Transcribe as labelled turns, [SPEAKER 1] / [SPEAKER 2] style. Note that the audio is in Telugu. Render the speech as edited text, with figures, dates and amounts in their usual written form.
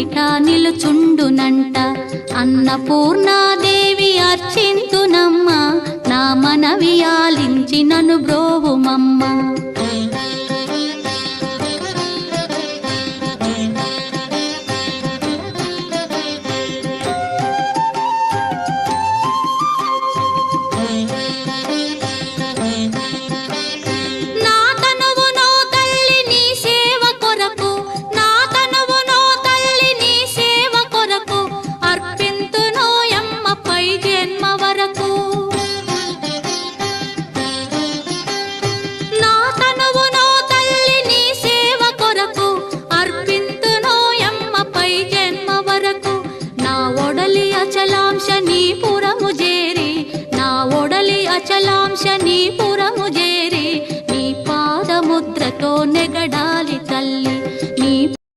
[SPEAKER 1] ముంగిట నిలుచుండునంట. అన్నపూర్ణాదేవి అర్చింతునమ్మ, నా మనవి ఆలించి నన్ను బ్రోవుమమ్మ. అచలాంశ నీ